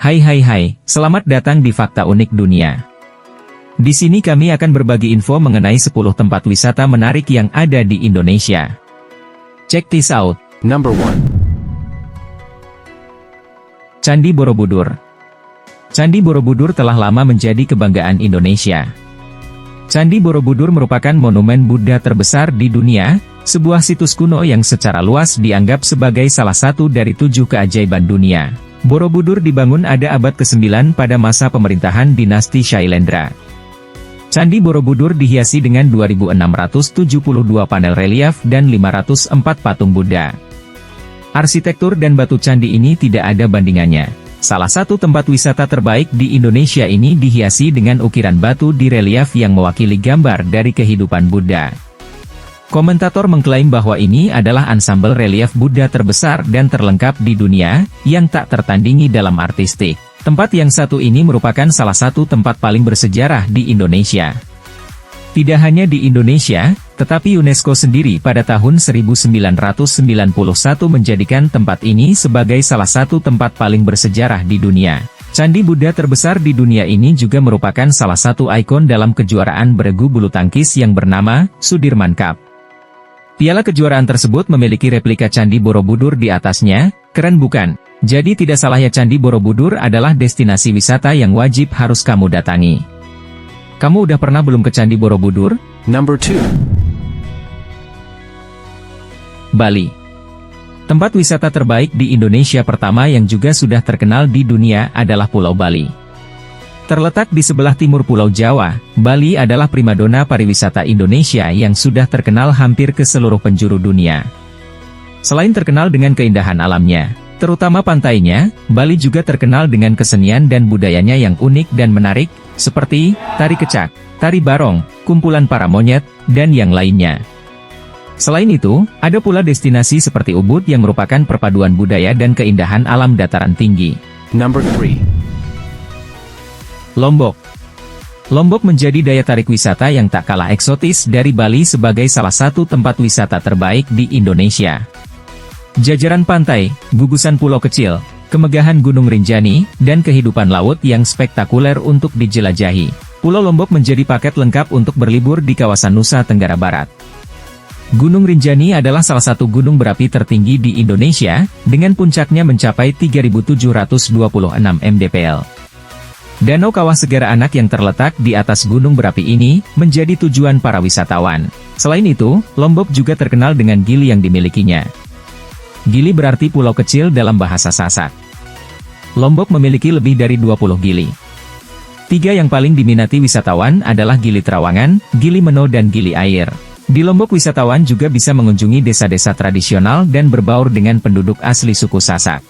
Hai, selamat datang di Fakta Unik Dunia. Di sini kami akan berbagi info mengenai 10 tempat wisata menarik yang ada di Indonesia. Check this out. Number 1. Candi Borobudur. Candi Borobudur telah lama menjadi kebanggaan Indonesia. Candi Borobudur merupakan monumen Buddha terbesar di dunia, sebuah situs kuno yang secara luas dianggap sebagai salah satu dari 7 keajaiban dunia. Borobudur dibangun pada abad ke-9 pada masa pemerintahan dinasti Shailendra. Candi Borobudur dihiasi dengan 2.672 panel relief dan 504 patung Buddha. Arsitektur dan batu candi ini tidak ada bandingannya. Salah satu tempat wisata terbaik di Indonesia ini dihiasi dengan ukiran batu di relief yang mewakili gambar dari kehidupan Buddha. Komentator mengklaim bahwa ini adalah ansambel relief Buddha terbesar dan terlengkap di dunia, yang tak tertandingi dalam artistik. Tempat yang satu ini merupakan salah satu tempat paling bersejarah di Indonesia. Tidak hanya di Indonesia, tetapi UNESCO sendiri pada tahun 1991 menjadikan tempat ini sebagai salah satu tempat paling bersejarah di dunia. Candi Buddha terbesar di dunia ini juga merupakan salah satu ikon dalam kejuaraan beregu bulu tangkis yang bernama Sudirman Cup. Piala kejuaraan tersebut memiliki replika Candi Borobudur di atasnya, keren bukan? Jadi tidak salah ya, Candi Borobudur adalah destinasi wisata yang wajib harus kamu datangi. Kamu udah pernah belum ke Candi Borobudur? Number 2. Bali. Tempat wisata terbaik di Indonesia pertama yang juga sudah terkenal di dunia adalah Pulau Bali. Terletak di sebelah timur Pulau Jawa, Bali adalah primadona pariwisata Indonesia yang sudah terkenal hampir ke seluruh penjuru dunia. Selain terkenal dengan keindahan alamnya, terutama pantainya, Bali juga terkenal dengan kesenian dan budayanya yang unik dan menarik, seperti tari kecak, tari barong, kumpulan para monyet, dan yang lainnya. Selain itu, ada pula destinasi seperti Ubud yang merupakan perpaduan budaya dan keindahan alam dataran tinggi. Number 3. Lombok. Lombok menjadi daya tarik wisata yang tak kalah eksotis dari Bali sebagai salah satu tempat wisata terbaik di Indonesia. Jajaran pantai, gugusan pulau kecil, kemegahan Gunung Rinjani, dan kehidupan laut yang spektakuler untuk dijelajahi. Pulau Lombok menjadi paket lengkap untuk berlibur di kawasan Nusa Tenggara Barat. Gunung Rinjani adalah salah satu gunung berapi tertinggi di Indonesia, dengan puncaknya mencapai 3.726 mdpl. Danau Kawah Segara Anak yang terletak di atas gunung berapi ini, menjadi tujuan para wisatawan. Selain itu, Lombok juga terkenal dengan gili yang dimilikinya. Gili berarti pulau kecil dalam bahasa Sasak. Lombok memiliki lebih dari 20 gili. 3 yang paling diminati wisatawan adalah Gili Trawangan, Gili Meno dan Gili Air. Di Lombok wisatawan juga bisa mengunjungi desa-desa tradisional dan berbaur dengan penduduk asli suku Sasak.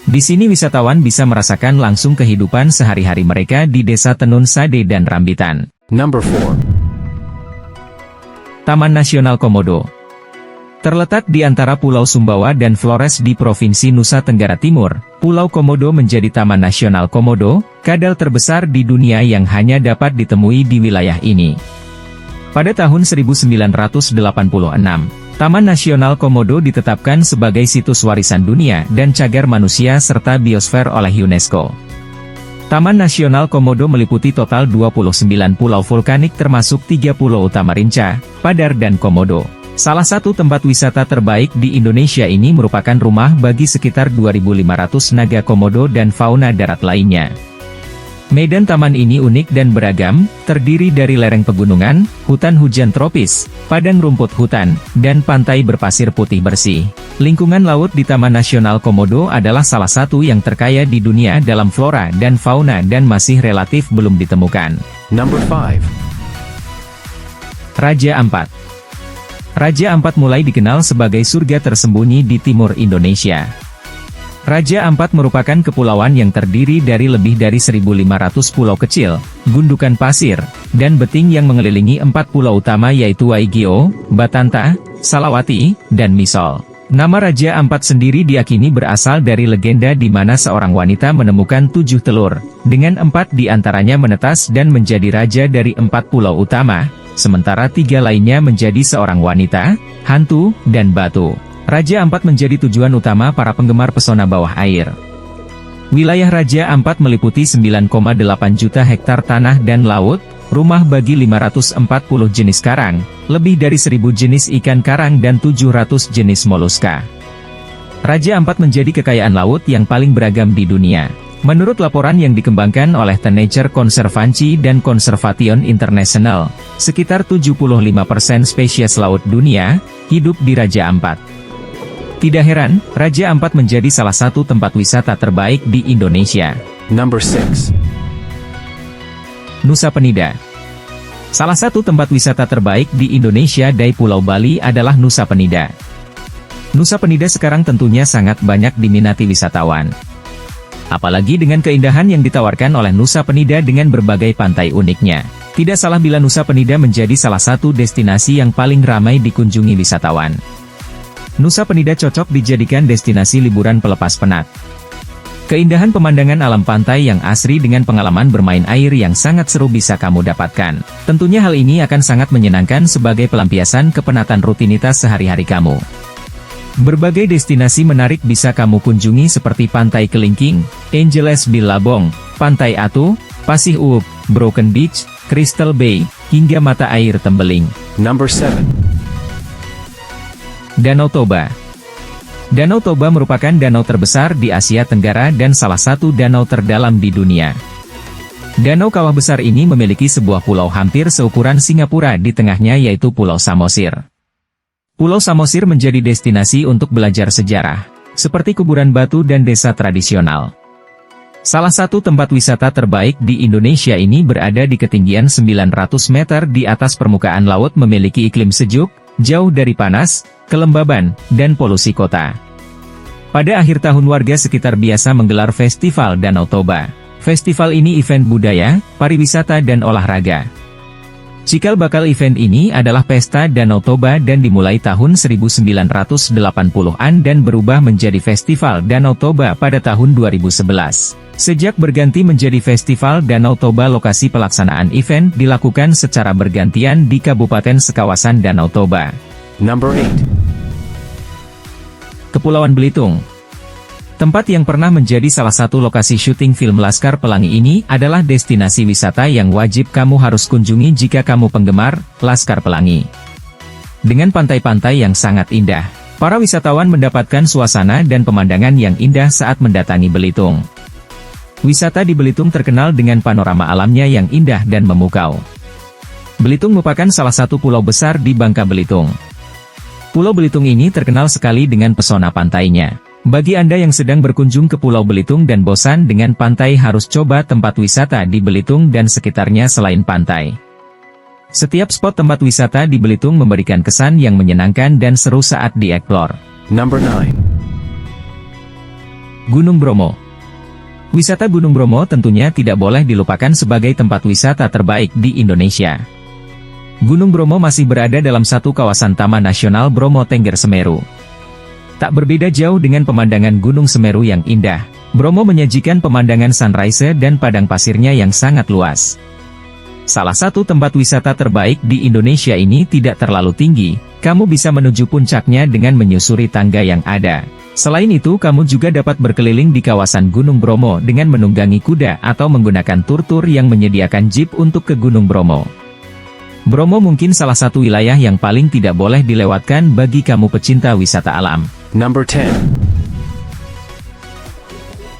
Di sini wisatawan bisa merasakan langsung kehidupan sehari-hari mereka di Desa Tenun Sade dan Rambitan. Number 4. Taman Nasional Komodo. Terletak di antara Pulau Sumbawa dan Flores di Provinsi Nusa Tenggara Timur, Pulau Komodo menjadi Taman Nasional Komodo, kadal terbesar di dunia yang hanya dapat ditemui di wilayah ini. Pada tahun 1986, Taman Nasional Komodo ditetapkan sebagai situs warisan dunia dan cagar manusia serta biosfer oleh UNESCO. Taman Nasional Komodo meliputi total 29 pulau vulkanik termasuk 3 pulau utama Rinca, Padar dan Komodo. Salah satu tempat wisata terbaik di Indonesia ini merupakan rumah bagi sekitar 2.500 naga Komodo dan fauna darat lainnya. Medan taman ini unik dan beragam, terdiri dari lereng pegunungan, hutan hujan tropis, padang rumput hutan, dan pantai berpasir putih bersih. Lingkungan laut di Taman Nasional Komodo adalah salah satu yang terkaya di dunia dalam flora dan fauna dan masih relatif belum ditemukan. Number 5. Raja Ampat. Raja Ampat mulai dikenal sebagai surga tersembunyi di timur Indonesia. Raja Ampat merupakan kepulauan yang terdiri dari lebih dari 1.500 pulau kecil, gundukan pasir, dan beting yang mengelilingi 4 pulau utama yaitu Waigeo, Batanta, Salawati, dan Misol. Nama Raja Ampat sendiri diyakini berasal dari legenda di mana seorang wanita menemukan 7 telur, dengan 4 di antaranya menetas dan menjadi raja dari 4 pulau utama, sementara 3 lainnya menjadi seorang wanita, hantu, dan batu. Raja Ampat menjadi tujuan utama para penggemar pesona bawah air. Wilayah Raja Ampat meliputi 9,8 juta hektar tanah dan laut, rumah bagi 540 jenis karang, lebih dari 1.000 jenis ikan karang dan 700 jenis moluska. Raja Ampat menjadi kekayaan laut yang paling beragam di dunia. Menurut laporan yang dikembangkan oleh The Nature Conservancy dan Conservation International, sekitar 75% spesies laut dunia hidup di Raja Ampat. Tidak heran, Raja Ampat menjadi salah satu tempat wisata terbaik di Indonesia. Number 6. Nusa Penida. Salah satu tempat wisata terbaik di Indonesia di Pulau Bali adalah Nusa Penida. Nusa Penida sekarang tentunya sangat banyak diminati wisatawan. Apalagi dengan keindahan yang ditawarkan oleh Nusa Penida dengan berbagai pantai uniknya. Tidak salah bila Nusa Penida menjadi salah satu destinasi yang paling ramai dikunjungi wisatawan. Nusa Penida cocok dijadikan destinasi liburan pelepas penat. Keindahan pemandangan alam pantai yang asri dengan pengalaman bermain air yang sangat seru bisa kamu dapatkan. Tentunya hal ini akan sangat menyenangkan sebagai pelampiasan kepenatan rutinitas sehari-hari kamu. Berbagai destinasi menarik bisa kamu kunjungi seperti Pantai Kelingking, Angeles Billabong, Pantai Atu, Pasih Uuk, Broken Beach, Crystal Bay, hingga Mata Air Tembeling. Number 7. Danau Toba. Danau Toba merupakan danau terbesar di Asia Tenggara dan salah satu danau terdalam di dunia. Danau Kawah Besar ini memiliki sebuah pulau hampir seukuran Singapura di tengahnya yaitu Pulau Samosir. Pulau Samosir menjadi destinasi untuk belajar sejarah, seperti kuburan batu dan desa tradisional. Salah satu tempat wisata terbaik di Indonesia ini berada di ketinggian 900 meter di atas permukaan laut, memiliki iklim sejuk, jauh dari panas, kelembaban, dan polusi kota. Pada akhir tahun warga sekitar biasa menggelar Festival Danau Toba. Festival ini event budaya, pariwisata dan olahraga. Cikal bakal event ini adalah Pesta Danau Toba dan dimulai tahun 1980-an dan berubah menjadi Festival Danau Toba pada tahun 2011. Sejak berganti menjadi Festival Danau Toba, lokasi pelaksanaan event dilakukan secara bergantian di kabupaten sekawasan Danau Toba. Number 8. Kepulauan Belitung. Tempat yang pernah menjadi salah satu lokasi syuting film Laskar Pelangi ini adalah destinasi wisata yang wajib kamu harus kunjungi jika kamu penggemar Laskar Pelangi. Dengan pantai-pantai yang sangat indah, para wisatawan mendapatkan suasana dan pemandangan yang indah saat mendatangi Belitung. Wisata di Belitung terkenal dengan panorama alamnya yang indah dan memukau. Belitung merupakan salah satu pulau besar di Bangka Belitung. Pulau Belitung ini terkenal sekali dengan pesona pantainya. Bagi Anda yang sedang berkunjung ke Pulau Belitung dan bosan dengan pantai, harus coba tempat wisata di Belitung dan sekitarnya selain pantai. Setiap spot tempat wisata di Belitung memberikan kesan yang menyenangkan dan seru saat dieksplor. Number 9. Gunung Bromo. Wisata Gunung Bromo tentunya tidak boleh dilupakan sebagai tempat wisata terbaik di Indonesia. Gunung Bromo masih berada dalam satu kawasan Taman Nasional Bromo Tengger Semeru. Tak berbeda jauh dengan pemandangan Gunung Semeru yang indah, Bromo menyajikan pemandangan sunrise dan padang pasirnya yang sangat luas. Salah satu tempat wisata terbaik di Indonesia ini tidak terlalu tinggi, kamu bisa menuju puncaknya dengan menyusuri tangga yang ada. Selain itu, kamu juga dapat berkeliling di kawasan Gunung Bromo dengan menunggangi kuda atau menggunakan tur-tur yang menyediakan jeep untuk ke Gunung Bromo. Bromo mungkin salah satu wilayah yang paling tidak boleh dilewatkan bagi kamu pecinta wisata alam. Number 10.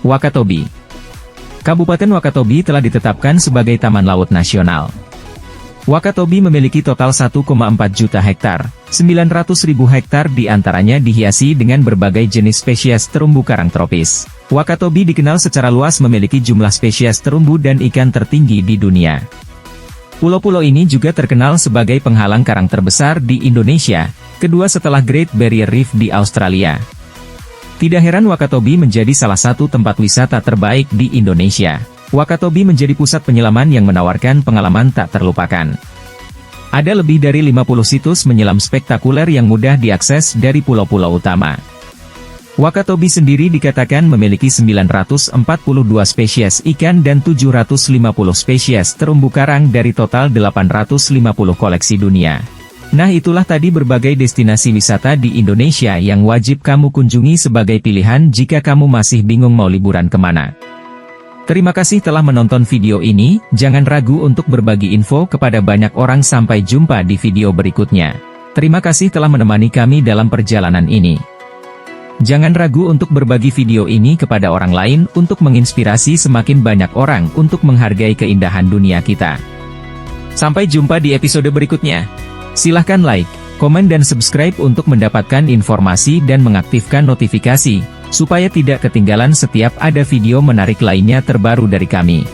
Wakatobi. Kabupaten Wakatobi telah ditetapkan sebagai Taman Laut Nasional. Wakatobi memiliki total 1,4 juta hektar, 900.000 hektar diantaranya dihiasi dengan berbagai jenis spesies terumbu karang tropis. Wakatobi dikenal secara luas memiliki jumlah spesies terumbu dan ikan tertinggi di dunia. Pulau-pulau ini juga terkenal sebagai penghalang karang terbesar di Indonesia, kedua setelah Great Barrier Reef di Australia. Tidak heran Wakatobi menjadi salah satu tempat wisata terbaik di Indonesia. Wakatobi menjadi pusat penyelaman yang menawarkan pengalaman tak terlupakan. Ada lebih dari 50 situs menyelam spektakuler yang mudah diakses dari pulau-pulau utama. Wakatobi sendiri dikatakan memiliki 942 spesies ikan dan 750 spesies terumbu karang dari total 850 koleksi dunia. Nah, itulah tadi berbagai destinasi wisata di Indonesia yang wajib kamu kunjungi sebagai pilihan jika kamu masih bingung mau liburan kemana. Terima kasih telah menonton video ini, jangan ragu untuk berbagi info kepada banyak orang. Sampai jumpa di video berikutnya. Terima kasih telah menemani kami dalam perjalanan ini. Jangan ragu untuk berbagi video ini kepada orang lain untuk menginspirasi semakin banyak orang untuk menghargai keindahan dunia kita. Sampai jumpa di episode berikutnya. Silahkan like, komen dan subscribe untuk mendapatkan informasi dan mengaktifkan notifikasi, supaya tidak ketinggalan setiap ada video menarik lainnya terbaru dari kami.